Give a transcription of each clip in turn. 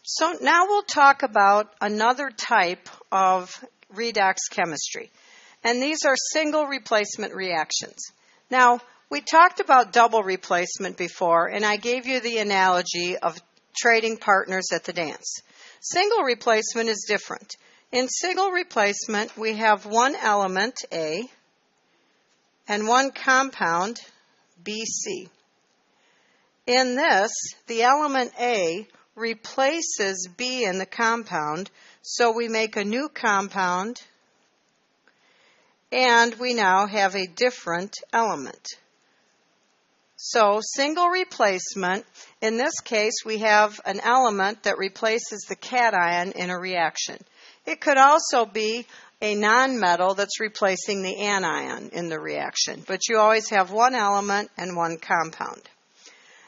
So now we'll talk about another type of redox chemistry. And these are single replacement reactions. Now, we talked about double replacement before, and I gave you the analogy of trading partners at the dance. Single replacement is different. In single replacement, we have one element, A, and one compound, BC. In this, the element A replaces B in the compound, so we make a new compound, and we now have a different element. So single replacement, in this case, we have an element that replaces the cation in a reaction. It could also be a nonmetal that's replacing the anion in the reaction, but you always have one element and one compound.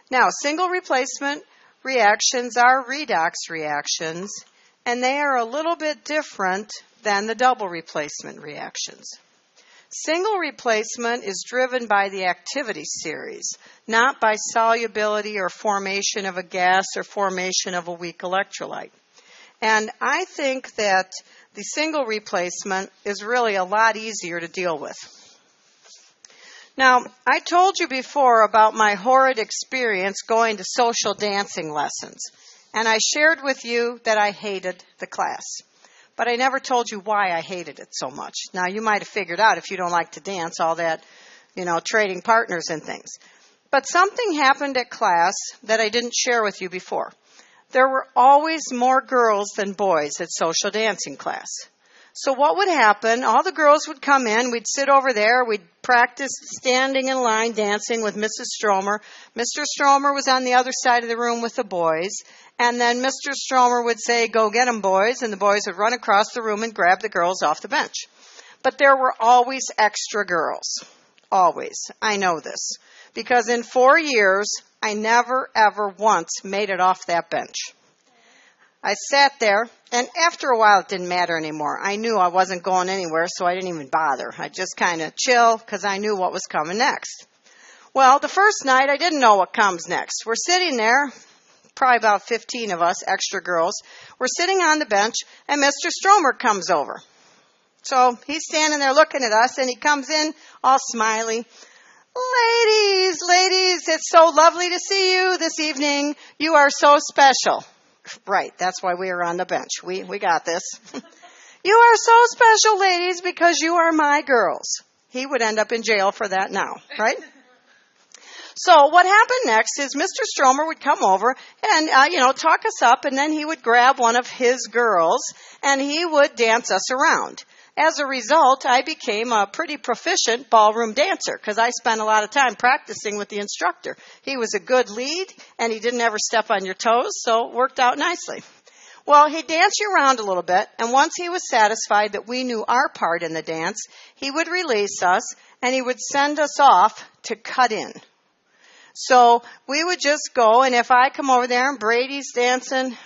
Now, single replacement reactions are redox reactions, and they are a little bit different than the double replacement reactions. Single replacement is driven by the activity series, not by solubility or formation of a gas or formation of a weak electrolyte. And I think that the single replacement is really a lot easier to deal with. Now, I told you before about my horrid experience going to social dancing lessons, and I shared with you that I hated the class. But I never told you why I hated it so much. Now, you might have figured out if you don't like to dance, all that, trading partners and things. But something happened at class that I didn't share with you before. There were always more girls than boys at social dancing class. So what would happen, all the girls would come in, we'd sit over there, we'd practice standing in line dancing with Mrs. Stromer. Mr. Stromer was on the other side of the room with the boys, and then Mr. Stromer would say, "Go get 'em, boys," and the boys would run across the room and grab the girls off the bench. But there were always extra girls. Always. I know this. Because in 4 years, I never, ever once made it off that bench. I sat there, and after a while, it didn't matter anymore. I knew I wasn't going anywhere, so I didn't even bother. I just kind of chill because I knew what was coming next. Well, the first night, I didn't know what comes next. We're sitting there, probably about 15 of us, extra girls. We're sitting on the bench, and Mr. Stromer comes over. So he's standing there looking at us, and he comes in all smiley. Ladies, it's so lovely to see you this evening. You are so special." Right, that's why we are on the bench. We got this. "You are so special, ladies, because you are my girls." He would end up in jail for that now, right? So what happened next is Mr. Stromer would come over and, talk us up, and then he would grab one of his girls, and he would dance us around. As a result, I became a pretty proficient ballroom dancer because I spent a lot of time practicing with the instructor. He was a good lead, and he didn't ever step on your toes, so it worked out nicely. Well, he'd dance you around a little bit, and once he was satisfied that we knew our part in the dance, he would release us, and he would send us off to cut in. So we would just go, and if I come over there and Brady's dancing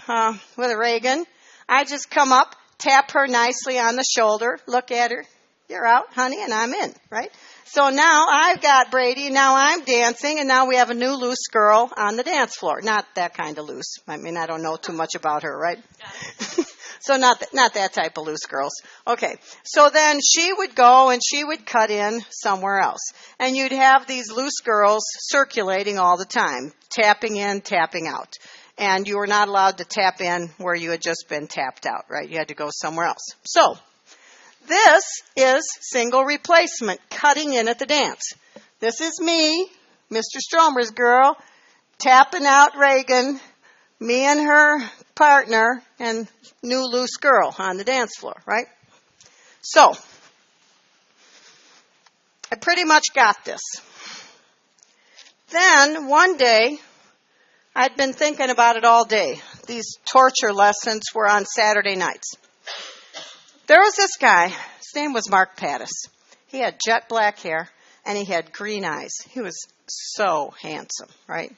with a Reagan, I just come up, tap her nicely on the shoulder, look at her, "You're out, honey," and I'm in, right? So now I've got Brady, now I'm dancing, and now we have a new loose girl on the dance floor. Not that kind of loose. I mean, I don't know too much about her, right? So not that type of loose girls. Okay, so then she would go and she would cut in somewhere else. And you'd have these loose girls circulating all the time, tapping in, tapping out. And you were not allowed to tap in where you had just been tapped out, right? You had to go somewhere else. So this is single replacement, cutting in at the dance. This is me, Mr. Stromer's girl, tapping out Reagan, me and her partner, and new loose girl on the dance floor, right? So I pretty much got this. Then one day, I'd been thinking about it all day. These torture lessons were on Saturday nights. There was this guy. His name was Mark Pattis. He had jet black hair, and he had green eyes. He was so handsome, right?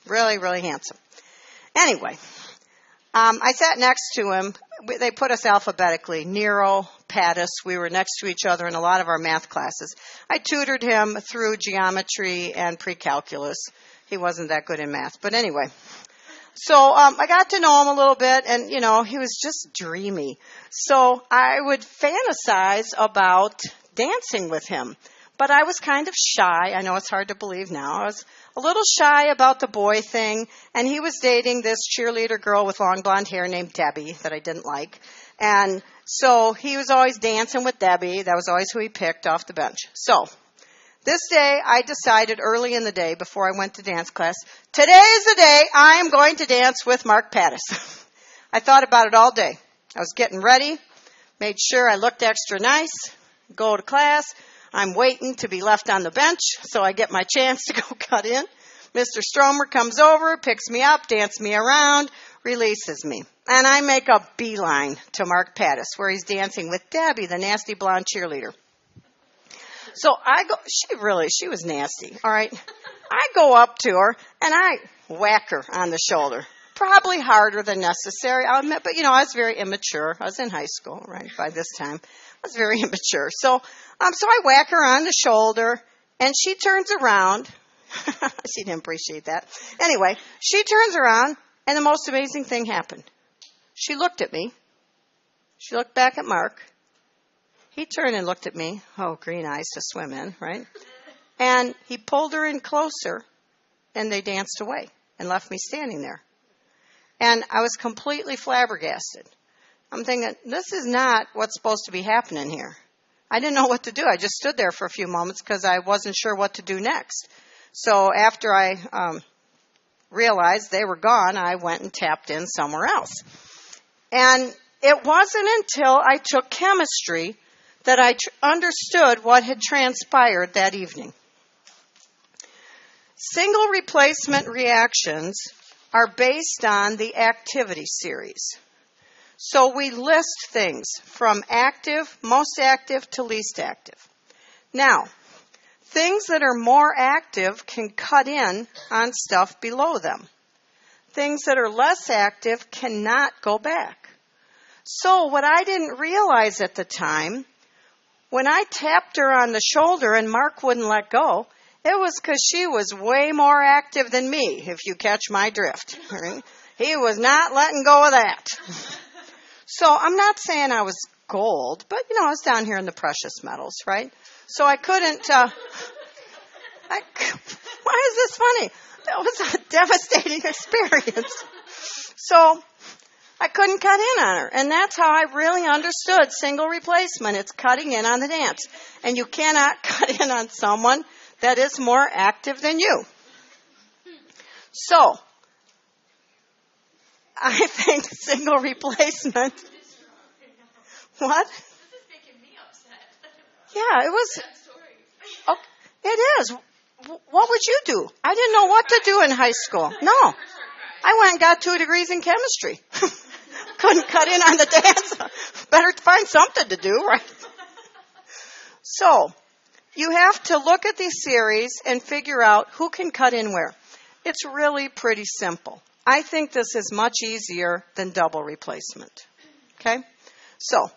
Really, really handsome. Anyway, I sat next to him. They put us alphabetically, Nero, Pattis. We were next to each other in a lot of our math classes. I tutored him through geometry and pre-calculus. He wasn't that good in math. But anyway, So I got to know him a little bit, and, he was just dreamy. So I would fantasize about dancing with him. But I was kind of shy. I know it's hard to believe now. I was a little shy about the boy thing, and he was dating this cheerleader girl with long blonde hair named Debbie that I didn't like. And so he was always dancing with Debbie. That was always who he picked off the bench. So this day, I decided early in the day before I went to dance class, today is the day I am going to dance with Mark Pattis. I thought about it all day. I was getting ready, made sure I looked extra nice, go to class. I'm waiting to be left on the bench so I get my chance to go cut in. Mr. Stromer comes over, picks me up, dances me around, releases me. And I make a beeline to Mark Pattis where he's dancing with Debbie, the nasty blonde cheerleader. So I go, she was nasty, all right. I go up to her and I whack her on the shoulder. Probably harder than necessary, I'll admit, but I was very immature. I was in high school, right, by this time. I was very immature. So I whack her on the shoulder, and she turns around. She didn't appreciate that. Anyway, she turns around, and the most amazing thing happened. She looked at me. She looked back at Mark. He turned and looked at me. Oh, green eyes to swim in, right? And he pulled her in closer, and they danced away and left me standing there. And I was completely flabbergasted. I'm thinking, this is not what's supposed to be happening here. I didn't know what to do. I just stood there for a few moments because I wasn't sure what to do next. So after I realized they were gone, I went and tapped in somewhere else. And it wasn't until I took chemistry that I understood what had transpired that evening. Single replacement reactions are based on the activity series. So we list things from active, most active to least active. Now, things that are more active can cut in on stuff below them. Things that are less active cannot go back. So what I didn't realize at the time, when I tapped her on the shoulder and Mark wouldn't let go, it was because she was way more active than me, if you catch my drift. Right? He was not letting go of that. So I'm not saying I was gold, but, I was down here in the precious metals, right? So I couldn't, why is this funny? That was a devastating experience. So I couldn't cut in on her. And that's how I really understood single replacement. It's cutting in on the dance. And you cannot cut in on someone that is more active than you. So I think single replacement. What? This is making me upset. Yeah, it was. Okay, it is. What would you do? I didn't know what to do in high school. No. I went and got 2 degrees in chemistry. Couldn't cut in on the dance. Better find something to do, right? So, you have to look at these series and figure out who can cut in where. It's really pretty simple. I think this is much easier than double replacement. Okay? So,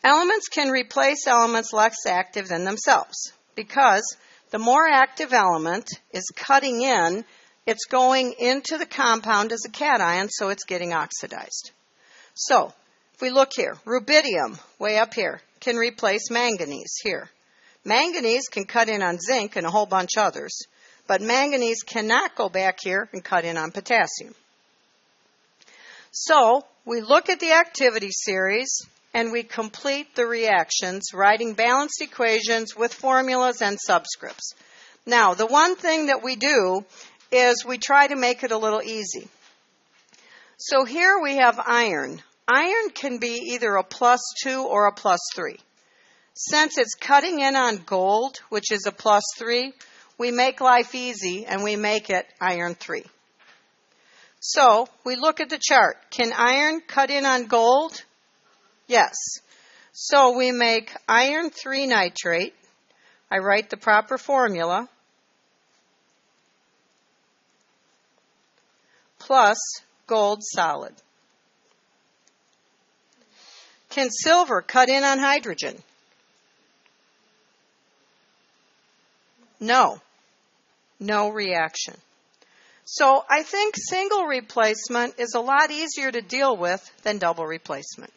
elements can replace elements less active than themselves because the more active element is cutting in, it's going into the compound as a cation, so it's getting oxidized. So, if we look here, rubidium, way up here, can replace manganese here. Manganese can cut in on zinc and a whole bunch of others. But manganese cannot go back here and cut in on potassium. So we look at the activity series and we complete the reactions, writing balanced equations with formulas and subscripts. Now, the one thing that we do is we try to make it a little easy. So here we have iron. Iron can be either a +2 or a +3. Since it's cutting in on gold, which is a +3, we make life easy and we make it iron 3. So we look at the chart. Can iron cut in on gold? Yes. So we make iron 3 nitrate. I write the proper formula. Plus gold solid. Can silver cut in on hydrogen? No. No reaction. So I think single replacement is a lot easier to deal with than double replacement.